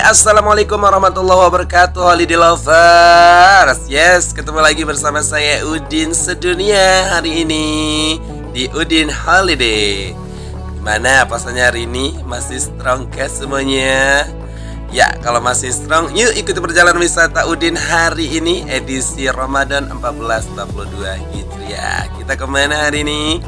Assalamualaikum warahmatullahi wabarakatuh, Holiday Lovers. Yes, ketemu lagi bersama saya Udin sedunia hari ini di Udin Holiday. Gimana pasalnya hari ini? Masih strong kah semuanya? Ya, kalau masih strong, yuk ikuti perjalanan wisata Udin hari ini edisi Ramadan 1442 Hijriah. Kita kemana hari ini?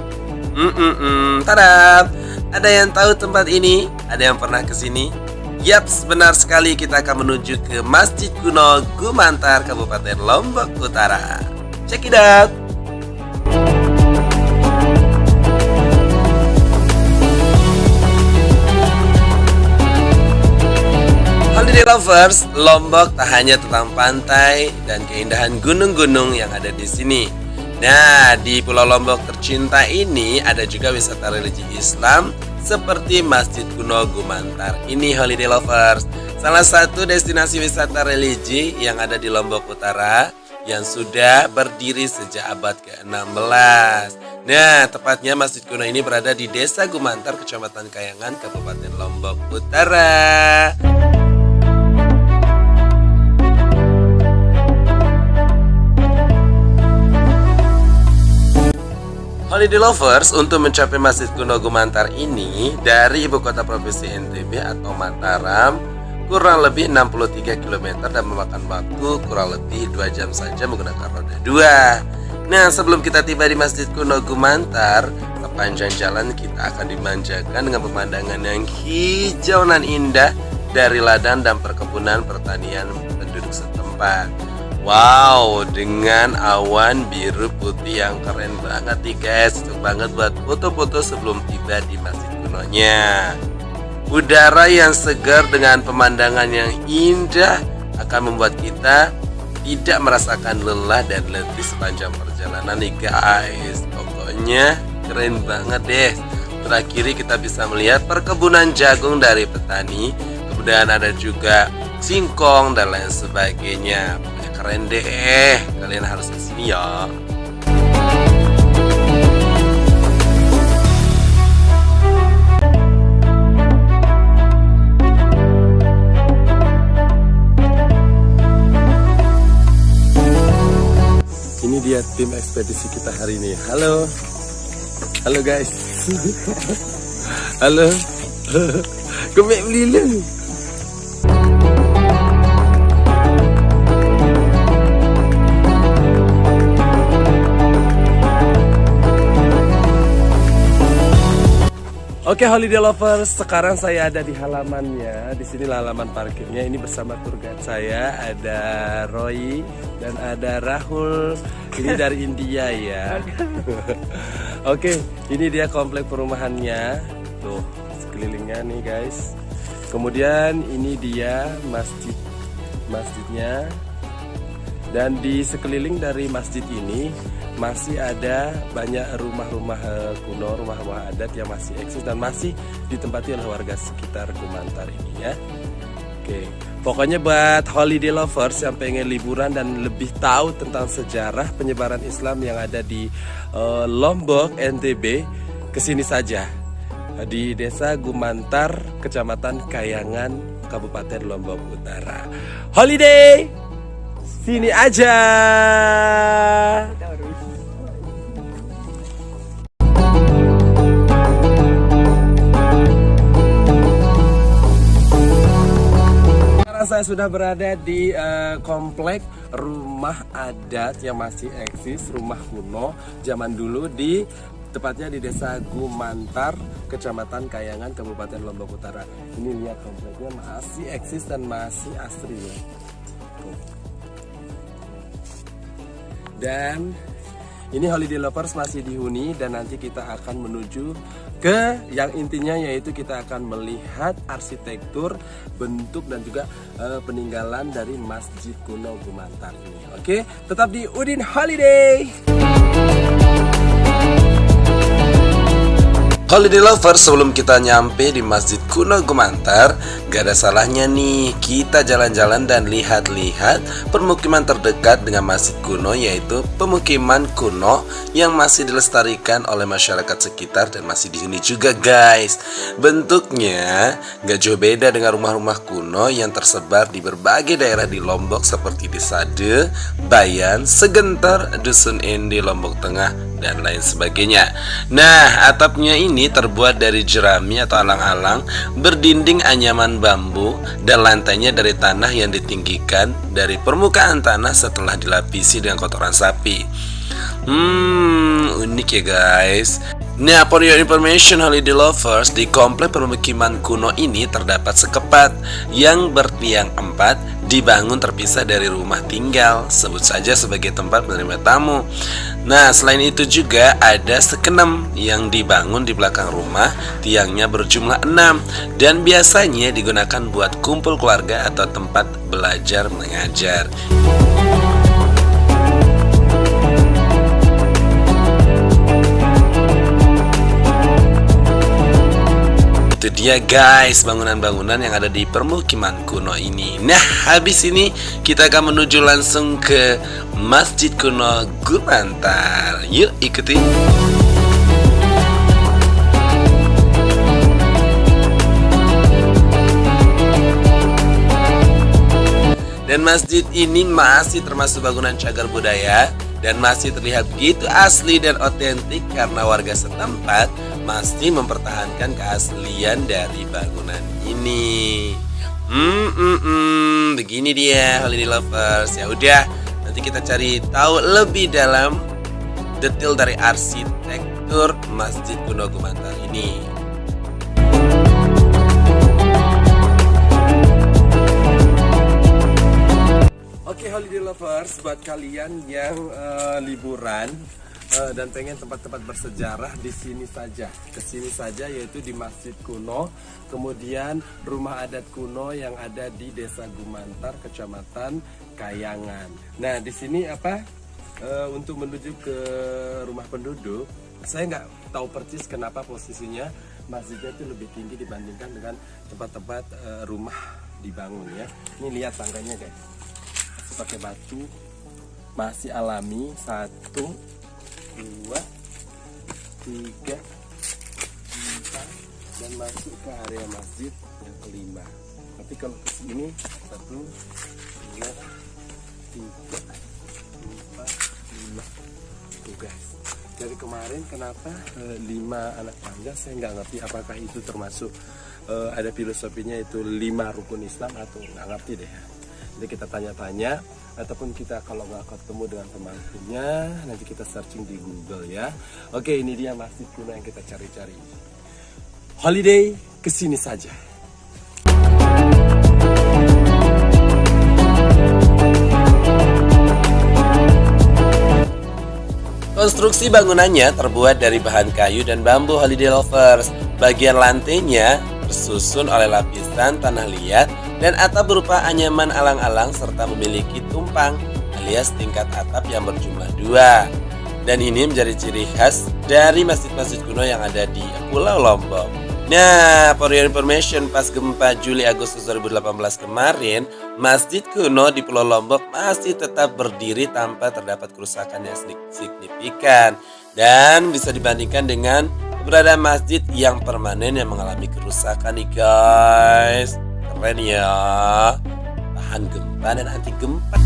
Tada! Ada yang tahu tempat ini? Ada yang pernah kesini? Yaps, benar sekali, kita akan menuju ke Masjid Kuno Gumantar, Kabupaten Lombok Utara. Check it out. Holiday Lovers, Lombok tak hanya tentang pantai dan keindahan gunung-gunung yang ada di sini. Nah, di Pulau Lombok tercinta ini ada juga wisata religi Islam seperti Masjid Kuno Gumantar. Ini Holiday Lovers, salah satu destinasi wisata religi yang ada di Lombok Utara yang sudah berdiri sejak abad ke-16. Nah, tepatnya Masjid Kuno ini berada di Desa Gumantar, Kecamatan Kayangan, Kabupaten Lombok Utara. Holiday Lovers, untuk mencapai Masjid Kuno Gumantar ini dari ibu kota provinsi NTB atau Mataram kurang lebih 63 km dan memakan waktu kurang lebih 2 jam saja menggunakan roda 2. Nah, sebelum kita tiba di Masjid Kuno Gumantar, sepanjang jalan kita akan dimanjakan dengan pemandangan yang hijau nan indah dari ladang dan perkebunan pertanian penduduk setempat. Wow, dengan awan biru putih yang keren banget nih guys. Cocok banget buat foto-foto sebelum tiba di Masjid Kunonya. Udara yang segar dengan pemandangan yang indah akan membuat kita tidak merasakan lelah dan letih sepanjang perjalanan nih guys. Pokoknya keren banget deh. Terakhir kita bisa melihat perkebunan jagung dari petani. Kemudian ada juga singkong dan lain sebagainya. Keren deh, kalian harus kesini ya. Ini dia tim ekspedisi kita hari ini. Halo, halo guys. Halo, kemek melilih. Oke, Holiday Lovers, sekarang saya ada di halamannya. Di sini halaman parkirnya. Ini bersama tour guide saya, ada Roy dan ada Rahul. Ini dari India ya. Oke, ini dia komplek perumahannya. Tuh, sekelilingnya nih guys. Kemudian ini dia masjidnya. Dan di sekeliling dari masjid ini masih ada banyak rumah-rumah kuno, rumah-rumah adat yang masih eksis dan masih ditempati oleh warga sekitar Gumantar ini ya. Oke, pokoknya buat Holiday Lovers yang pengen liburan dan lebih tahu tentang sejarah penyebaran Islam yang ada di Lombok, NTB, kesini saja di Desa Gumantar, Kecamatan Kayangan, Kabupaten Lombok Utara. Holiday, sini aja. Saya sudah berada di komplek rumah adat yang masih eksis, rumah kuno zaman dulu di tepatnya di Desa Gumantar, Kecamatan Kayangan, Kabupaten Lombok Utara. Ini lihat kompleknya masih eksis dan masih asri ya. Dan ini Holiday Lovers masih dihuni dan nanti kita akan menuju ke yang intinya yaitu kita akan melihat arsitektur, bentuk dan juga peninggalan dari Masjid Kuno Gumantar ini. Oke, tetap di Udin Holiday. Holiday lovers, sebelum kita nyampe di Masjid Kuno Gumantar, gak ada salahnya nih kita jalan-jalan dan lihat-lihat permukiman terdekat dengan Masjid Kuno, yaitu pemukiman kuno yang masih dilestarikan oleh masyarakat sekitar dan masih di sini juga guys. Bentuknya gak jauh beda dengan rumah-rumah kuno yang tersebar di berbagai daerah di Lombok seperti di Sade, Bayan, Segentar, Dusun Endi, Lombok Tengah, dan lain sebagainya. Nah, atapnya ini terbuat dari jerami atau alang-alang, berdinding anyaman bambu, dan lantainya dari tanah yang ditinggikan dari permukaan tanah setelah dilapisi dengan kotoran sapi. Unik ya guys. Nah, for your information holiday lovers, di komplek permukiman kuno ini terdapat sekepat yang bertiang 4, dibangun terpisah dari rumah tinggal, sebut saja sebagai tempat menerima tamu. Nah, selain itu juga ada sekenem yang dibangun di belakang rumah, tiangnya berjumlah 6 dan biasanya digunakan buat kumpul keluarga atau tempat belajar mengajar. Itu dia guys, bangunan-bangunan yang ada di permukiman kuno ini. Nah, habis ini kita akan menuju langsung ke Masjid Kuno Gumantar. Yuk ikuti. Dan masjid ini masih termasuk bangunan cagar budaya dan masih terlihat begitu asli dan otentik karena warga setempat masih mempertahankan keaslian dari bangunan ini. Begini dia holiday lovers. Ya udah, nanti kita cari tahu lebih dalam detail dari arsitektur Masjid Kuno Gumantar ini. Oke holiday lovers, buat kalian yang liburan dan pengen tempat-tempat bersejarah, di sini saja, ke sini saja, yaitu di Masjid Kuno, kemudian rumah adat kuno yang ada di Desa Gumantar, Kecamatan Kayangan. Nah, di sini untuk menuju ke rumah penduduk, saya nggak tahu persis kenapa posisinya masjidnya itu lebih tinggi dibandingkan dengan tempat-tempat rumah dibangun ya. Ini lihat tangganya guys, pakai batu, masih alami. 1, 2, 3, 4 dan masuk ke area masjid yang kelima. Tapi kalau ke sini 1, 2, 3, 4, 5 tuh guys. Dari kemarin kenapa 5 anak tangga, saya nggak ngerti apakah itu termasuk ada filosofinya itu 5 rukun Islam atau nggak ngerti deh. Jadi kita tanya-tanya, ataupun kita kalau nggak ketemu dengan pemangkunya, nanti kita searching di Google ya. Oke, ini dia Masjid Kuno yang kita cari-cari. Holiday kesini saja. Konstruksi bangunannya terbuat dari bahan kayu dan bambu holiday lovers. Bagian lantainya tersusun oleh lapisan tanah liat dan atap berupa anyaman alang-alang serta memiliki tumpang alias tingkat atap yang berjumlah 2. Dan ini menjadi ciri khas dari masjid-masjid kuno yang ada di Pulau Lombok. Nah, for your information, pas gempa Juli Agustus 2018 kemarin, masjid kuno di Pulau Lombok masih tetap berdiri tanpa terdapat kerusakan yang signifikan dan bisa dibandingkan dengan keberadaan masjid yang permanen yang mengalami kerusakan nih guys. Keren ya, tahan gempa dan anti gempa.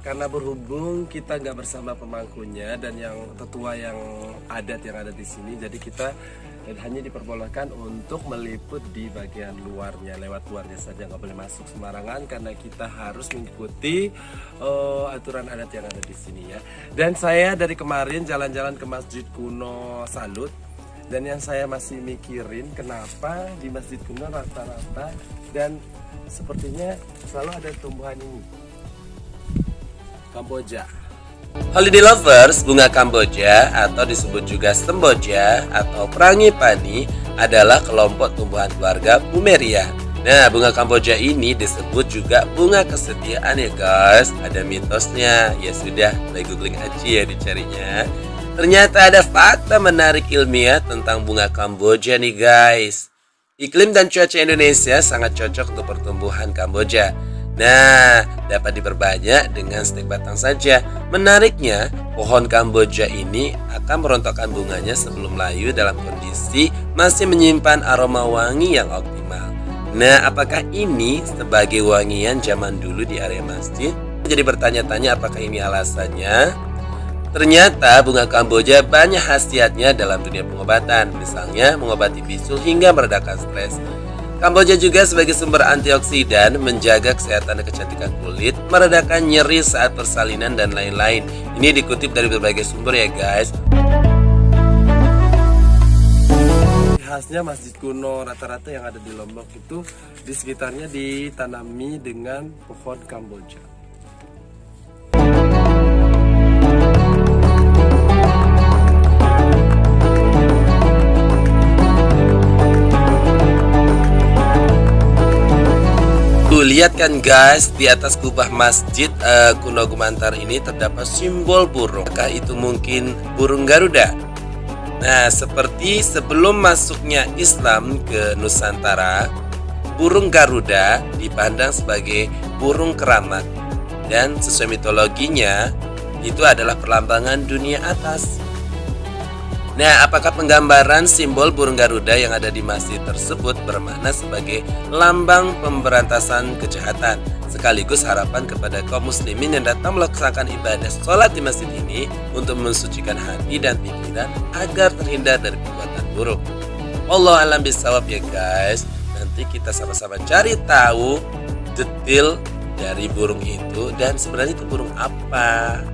Karena berhubung kita nggak bersama pemangkunya dan yang tetua yang adat yang ada di sini, jadi kita hanya diperbolehkan untuk meliput di bagian luarnya, lewat luarnya saja, nggak boleh masuk sembarangan karena kita harus mengikuti aturan adat yang ada di sini ya. Dan saya dari kemarin jalan-jalan ke Masjid Kuno Salut, dan yang saya masih mikirin kenapa di Masjid Kuno rata-rata dan sepertinya selalu ada tumbuhan ini, Kamboja. Holiday lovers, bunga Kamboja atau disebut juga semboja atau frangipani adalah kelompok tumbuhan keluarga Plumeria. Nah, bunga Kamboja ini disebut juga bunga kesetiaan ya guys. Ada mitosnya. Ya sudah, play googling aja ya dicarinya. Ternyata ada fakta menarik ilmiah tentang bunga Kamboja nih guys. Iklim dan cuaca Indonesia sangat cocok untuk pertumbuhan Kamboja. Nah, dapat diperbanyak dengan stek batang saja. Menariknya, pohon Kamboja ini akan merontokkan bunganya sebelum layu dalam kondisi masih menyimpan aroma wangi yang optimal. Nah, apakah ini sebagai wangian zaman dulu di area masjid? Jadi bertanya-tanya apakah ini alasannya? Ternyata bunga Kamboja banyak khasiatnya dalam dunia pengobatan. Misalnya mengobati bisul hingga meredakan stres. Kamboja juga sebagai sumber antioksidan, menjaga kesehatan dan kecantikan kulit, meredakan nyeri saat persalinan dan lain-lain. Ini dikutip dari berbagai sumber ya guys. Khasnya masjid kuno rata-rata yang ada di Lombok itu di sekitarnya ditanami dengan pohon Kamboja. Tuh lihat kan guys, di atas kubah masjid kuno Gumantar ini terdapat simbol burung. Apakah itu mungkin burung Garuda? Nah, seperti sebelum masuknya Islam ke Nusantara, burung Garuda dipandang sebagai burung keramat. Dan sesuai mitologinya, itu adalah perlambangan dunia atas. Nah, apakah penggambaran simbol burung Garuda yang ada di masjid tersebut bermakna sebagai lambang pemberantasan kejahatan, sekaligus harapan kepada kaum muslimin yang datang melaksanakan ibadah sholat di masjid ini untuk mensucikan hati dan pikiran agar terhindar dari perbuatan buruk. Wallahu a'lam bishawab ya guys. Nanti kita sama-sama cari tahu detail dari burung itu dan sebenarnya itu burung apa.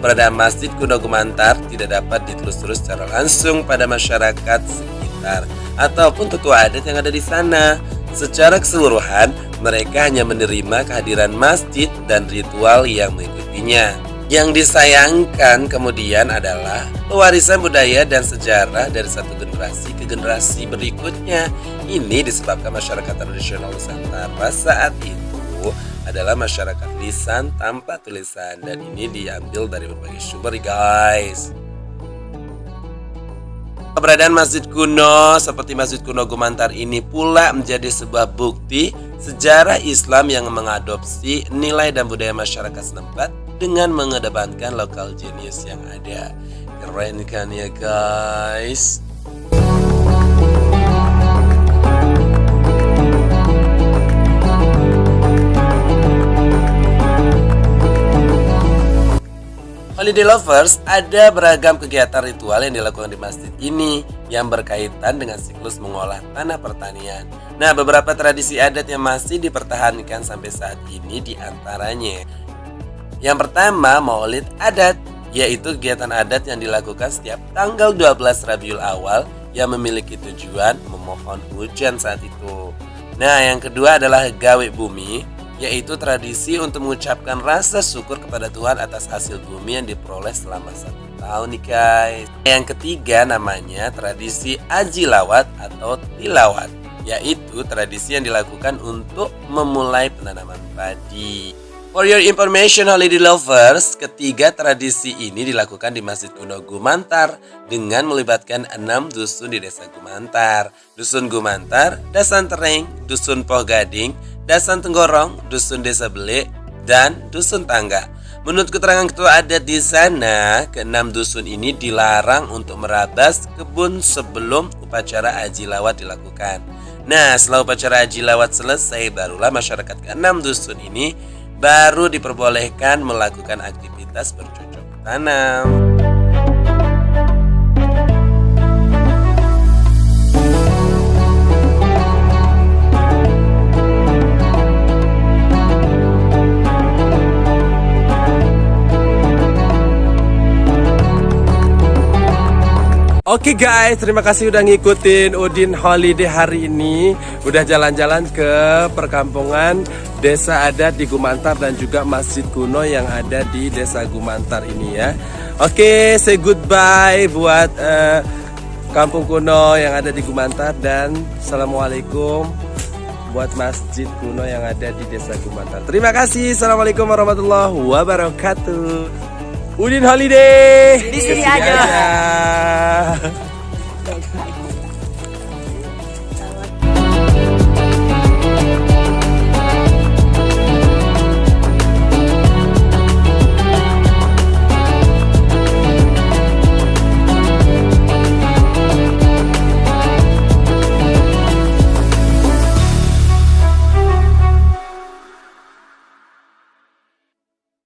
Keberadaan Masjid Kuno Gumantar tidak dapat ditelusuri secara langsung pada masyarakat sekitar ataupun tokoh adat yang ada di sana. Secara keseluruhan, mereka hanya menerima kehadiran masjid dan ritual yang mengikutinya. Yang disayangkan kemudian adalah pewarisan budaya dan sejarah dari satu generasi ke generasi berikutnya. Ini disebabkan masyarakat tradisional Nusantara saat itu adalah masyarakat lisan tanpa tulisan, dan ini diambil dari berbagai sumber guys. Keberadaan masjid kuno seperti Masjid Kuno Gumantar ini pula menjadi sebuah bukti sejarah Islam yang mengadopsi nilai dan budaya masyarakat setempat dengan mengedepankan lokal genius yang ada. Keren kan ya guys? Holiday lovers, ada beragam kegiatan ritual yang dilakukan di masjid ini yang berkaitan dengan siklus mengolah tanah pertanian. Nah, beberapa tradisi adat yang masih dipertahankan sampai saat ini diantaranya. Yang pertama, Maulid Adat, yaitu kegiatan adat yang dilakukan setiap tanggal 12 Rabiul Awal yang memiliki tujuan memohon hujan saat itu. Nah, yang kedua adalah Gawe Bumi, yaitu tradisi untuk mengucapkan rasa syukur kepada Tuhan atas hasil bumi yang diperoleh selama 1 tahun nih guys. Yang ketiga namanya tradisi Aji Lawat atau Tilawat, yaitu tradisi yang dilakukan untuk memulai penanaman padi. For your information holiday lovers, ketiga tradisi ini dilakukan di Masjid Kuno Gumantar dengan melibatkan 6 dusun di desa Gumantar. Dusun Gumantar, Dasan Tereng, Dusun Poh Gading, Dasan Tenggorong, Dusun Desa Bele, dan Dusun Tangga. Menurut keterangan ketua adat di sana, ke-6 dusun ini dilarang untuk merabas kebun sebelum upacara Aji Lawat dilakukan. Nah, setelah upacara Aji Lawat selesai, barulah masyarakat ke-6 dusun ini baru diperbolehkan melakukan aktivitas bercocok tanam. Oke guys, terima kasih udah ngikutin Udin Holiday hari ini. Udah jalan-jalan ke perkampungan desa adat di Gumantar dan juga masjid kuno yang ada di desa Gumantar ini ya. Oke, say goodbye buat kampung kuno yang ada di Gumantar dan assalamualaikum buat masjid kuno yang ada di desa Gumantar. Terima kasih. Assalamualaikum warahmatullahi wabarakatuh. Udin Holiday di sini aja.